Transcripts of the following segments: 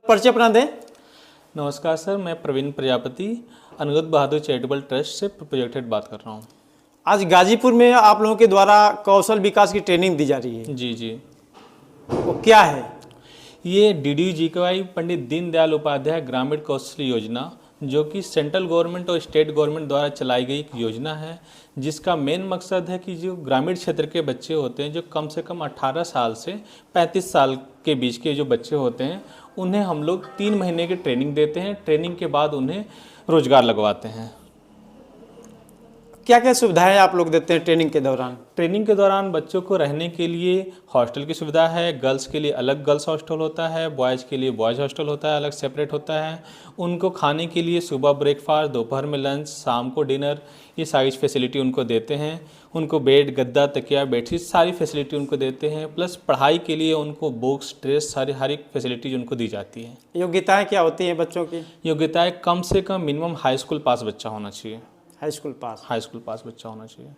परिचय अपना दें। नमस्कार सर, मैं प्रवीण प्रजापति अनुगत बहादुर चैरिटेबल ट्रस्ट से प्रोजेक्ट हेड बात कर रहा हूँ। आज गाजीपुर में आप लोगों के द्वारा कौशल विकास की ट्रेनिंग दी जा रही है, जी जी, वो क्या है? ये DDU-GKY पंडित दीनदयाल उपाध्याय ग्रामीण कौशल योजना, जो कि सेंट्रल गवर्नमेंट और स्टेट गवर्नमेंट द्वारा चलाई गई एक योजना है, जिसका मेन मकसद है कि जो ग्रामीण क्षेत्र के बच्चे होते हैं, जो कम से कम 18 साल से 35 साल के बीच के जो बच्चे होते हैं, उन्हें हम लोग 3 महीने की ट्रेनिंग देते हैं। ट्रेनिंग के बाद उन्हें रोजगार लगवाते हैं। क्या क्या सुविधाएं आप लोग देते हैं ट्रेनिंग के दौरान? ट्रेनिंग के दौरान बच्चों को रहने के लिए हॉस्टल की सुविधा है। गर्ल्स के लिए अलग गर्ल्स हॉस्टल होता है, बॉयज़ के लिए बॉयज़ हॉस्टल होता है, अलग सेपरेट होता है। उनको खाने के लिए सुबह ब्रेकफास्ट, दोपहर में लंच, शाम को डिनर, ये सारी फैसिलिटी उनको देते हैं। उनको बेड, गद्दा, तकिया, बेडशीट सारी फैसिलिटी उनको देते हैं। प्लस पढ़ाई के लिए उनको बुक्स, ड्रेस, सारी हर एक फैसिलिटीज उनको दी जाती है। योग्यताएं क्या होती हैं बच्चों की? योग्यताएँ कम से कम मिनिमम हाई स्कूल पास बच्चा होना चाहिए। हाई स्कूल पास बच्चा होना चाहिए।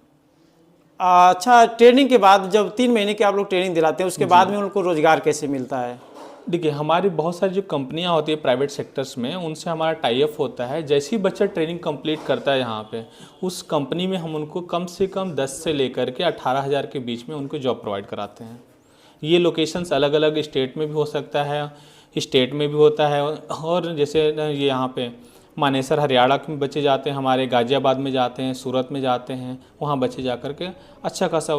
अच्छा, ट्रेनिंग के बाद जब 3 महीने की आप लोग ट्रेनिंग दिलाते हैं, उसके बाद में उनको रोजगार कैसे मिलता है? देखिए, हमारी बहुत सारी जो कंपनियां होती है प्राइवेट सेक्टर्स में, उनसे हमारा टाई अप होता है। जैसे ही बच्चा ट्रेनिंग कंप्लीट करता है यहाँ पे, उस कंपनी में हम उनको कम से कम 10 से लेकर के 18,000 के बीच में उनको जॉब प्रोवाइड कराते हैं। ये लोकेशंस अलग अलग स्टेट में भी हो सकता है, स्टेट में भी होता है। और जैसे ये यहाँ पे मानेसर हरियाणा में बच्चे जाते हैं, हमारे गाज़ियाबाद में जाते हैं, सूरत में जाते हैं, वहाँ बच्चे जा कर के अच्छा खासा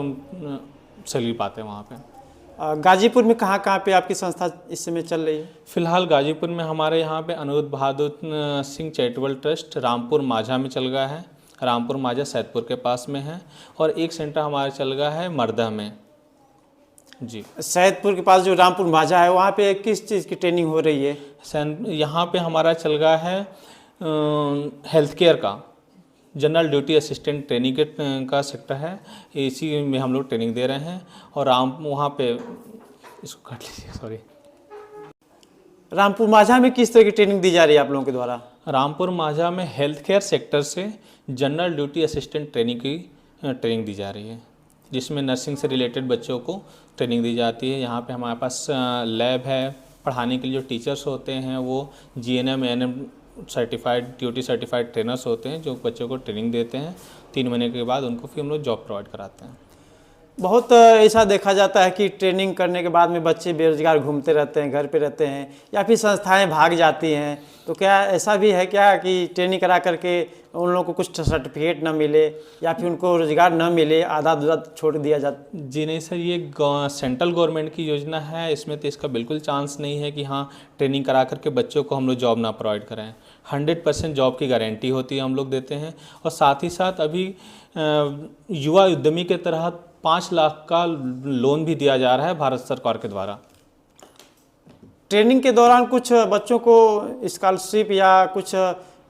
सैलरी पाते हैं वहाँ पे। गाजीपुर में कहाँ कहाँ पे आपकी संस्था इस समय चल रही है? फिलहाल गाजीपुर में हमारे यहाँ पे अनुगत बहादुर सिंह चैरिटेबल ट्रस्ट रामपुर माझा में चल रहा है। रामपुर माझा सैदपुर के पास में है। और एक सेंटर हमारा चल रहा है मर्दा में। जी, सैदपुर के पास जो रामपुर माझा है, वहाँ पे किस चीज़ की ट्रेनिंग हो रही है? यहाँ पे हमारा चल रहा है हेल्थ केयर का, जनरल ड्यूटी असिस्टेंट ट्रेनिंग का सेक्टर है। इसी में हम लोग ट्रेनिंग दे रहे हैं। और वहाँ पे इसको काट लीजिए, सॉरी। रामपुर माझा में किस तरह की ट्रेनिंग दी जा रही है आप लोगों के द्वारा? रामपुर माझा में हेल्थ केयर सेक्टर से जनरल ड्यूटी असिस्टेंट ट्रेनिंग की ट्रेनिंग दी जा रही है, जिसमें नर्सिंग से रिलेटेड बच्चों को ट्रेनिंग दी जाती है। यहाँ पे हमारे पास लैब है। पढ़ाने के लिए जो टीचर्स होते हैं वो GNM ANM certified duty certified trainers होते हैं, जो बच्चों को ट्रेनिंग देते हैं। 3 महीने के बाद उनको फिर हम लोग जॉब प्रोवाइड कराते हैं। बहुत ऐसा देखा जाता है कि ट्रेनिंग करने के बाद में बच्चे बेरोजगार घूमते रहते हैं, घर पे रहते हैं, या फिर संस्थाएं भाग जाती हैं। तो क्या ऐसा भी है क्या कि ट्रेनिंग करा करके उन लोगों को कुछ सर्टिफिकेट ना मिले या फिर उनको रोजगार ना मिले, आधा अधूरा छोड़ दिया जाता? जी नहीं सर, ये सेंट्रल गवर्नमेंट की योजना है। इसमें तो इसका बिल्कुल चांस नहीं है कि हाँ, ट्रेनिंग करा करके बच्चों को हम लोग जॉब ना प्रोवाइड करें। 100% जॉब की गारंटी होती है, हम लोग देते हैं। और साथ ही साथ अभी युवा उद्यमी के तहत 5 लाख का लोन भी दिया जा रहा है भारत सरकार के द्वारा। ट्रेनिंग के दौरान कुछ बच्चों को स्कॉलरशिप या कुछ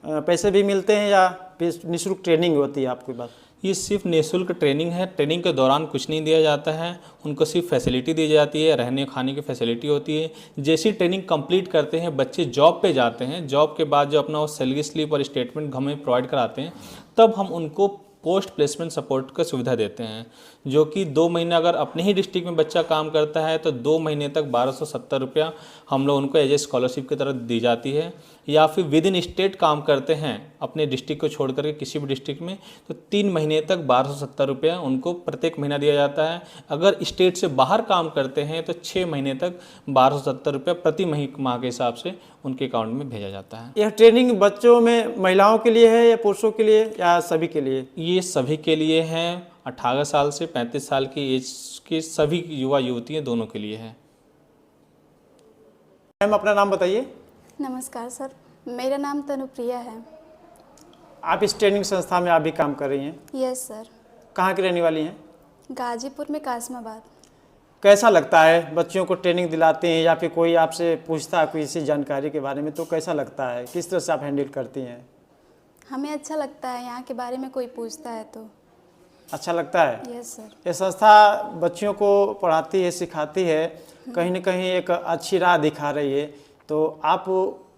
पैसे भी मिलते हैं या फिर निःशुल्क ट्रेनिंग होती है आपकी बात? ये सिर्फ निःशुल्क ट्रेनिंग है। ट्रेनिंग के दौरान कुछ नहीं दिया जाता है, उनको सिर्फ फैसिलिटी दी जाती है, रहने खाने की फैसिलिटी होती है। जैसी ट्रेनिंग कंप्लीट करते हैं बच्चे, जॉब पे जाते हैं। जॉब के बाद जो अपना वो सैलरी स्लिप और स्टेटमेंट हमें प्रोवाइड कराते हैं, तब हम उनको पोस्ट प्लेसमेंट सपोर्ट का सुविधा देते हैं, जो कि 2 महीने अगर अपने ही डिस्ट्रिक्ट में बच्चा काम करता है तो 2 महीने तक 1270 रुपया हम लोग उनको एज ए स्कॉलरशिप की तरह दी जाती है। या फिर विद इन स्टेट काम करते हैं अपने डिस्ट्रिक्ट को छोड़ करके किसी भी डिस्ट्रिक्ट में, तो 3 महीने तक 1270 रुपया उनको प्रत्येक महीना दिया जाता है। अगर स्टेट से बाहर काम करते हैं तो 6 महीने तक 1270 रुपया प्रति माह के हिसाब से उनके अकाउंट में भेजा जाता है। यह ट्रेनिंग बच्चों में महिलाओं के लिए है या पुरुषों के लिए या सभी के लिए? ये सभी के लिए हैं। 18 साल से 35 साल की एज के सभी युवा युवतियाँ दोनों के लिए है। मैम, अपना नाम बताइए। नमस्कार सर, मेरा नाम तनुप्रिया है। आप इस ट्रेनिंग संस्था में आप भी काम कर रही हैं? Yes sir. कहाँ की रहने वाली हैं? गाजीपुर में कासमाबाद। कैसा लगता है बच्चों को ट्रेनिंग दिलाते हैं या फिर कोई आपसे पूछता है किसी जानकारी के बारे में, तो कैसा लगता है? किस तरह से आप हैंडल करती हैं? हमें अच्छा लगता है, यहाँ के बारे में कोई पूछता है तो अच्छा लगता है। Yes sir. ये संस्था बच्चों को पढ़ाती है, सिखाती है, कहीं ना कहीं एक अच्छी राह दिखा रही है। तो आप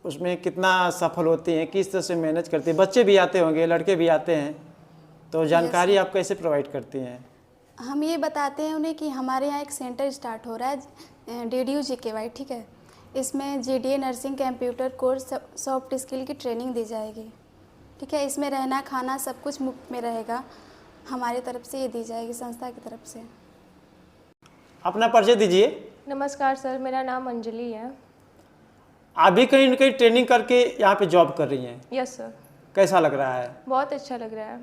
उसमें कितना सफल होती हैं, किस तरह से मैनेज करती हैं? बच्चे भी आते होंगे, लड़के भी आते हैं, तो जानकारी आप कैसे प्रोवाइड करती हैं? हम ये बताते हैं उन्हें कि हमारे यहाँ एक सेंटर स्टार्ट हो रहा है DDU-GKY, ठीक है। इसमें GDA nursing computer course soft skill की ट्रेनिंग दी जाएगी। ठीक है, इसमें रहना खाना सब कुछ मुफ्त में रहेगा, हमारी तरफ से ये दी जाएगी, संस्था की तरफ से। अपना परिचय दीजिए। नमस्कार सर, मेरा नाम अंजलि है। आप भी कहीं न कहीं ट्रेनिंग करके यहाँ पे जॉब कर रही हैं, यस सर। कैसा लग रहा है? बहुत अच्छा लग रहा है।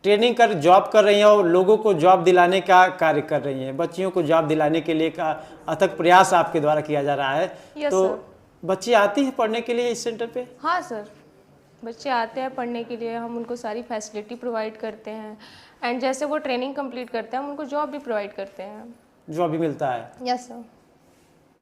ट्रेनिंग कर जॉब कर रही हैं और लोगों को जॉब दिलाने का कार्य कर रही हैं, बच्चियों को जॉब दिलाने के लिए का अथक प्रयास आपके द्वारा किया जा रहा है। यस तो सर। बच्चे आती हैं पढ़ने के लिए इस सेंटर पे? हाँ सर, बच्चे आते हैं पढ़ने के लिए, हम उनको सारी फैसिलिटी प्रोवाइड करते हैं एंड जैसे वो ट्रेनिंग कंप्लीट करते हैं हम उनको जॉब भी प्रोवाइड करते हैं। जॉब भी मिलता है? Yes sir.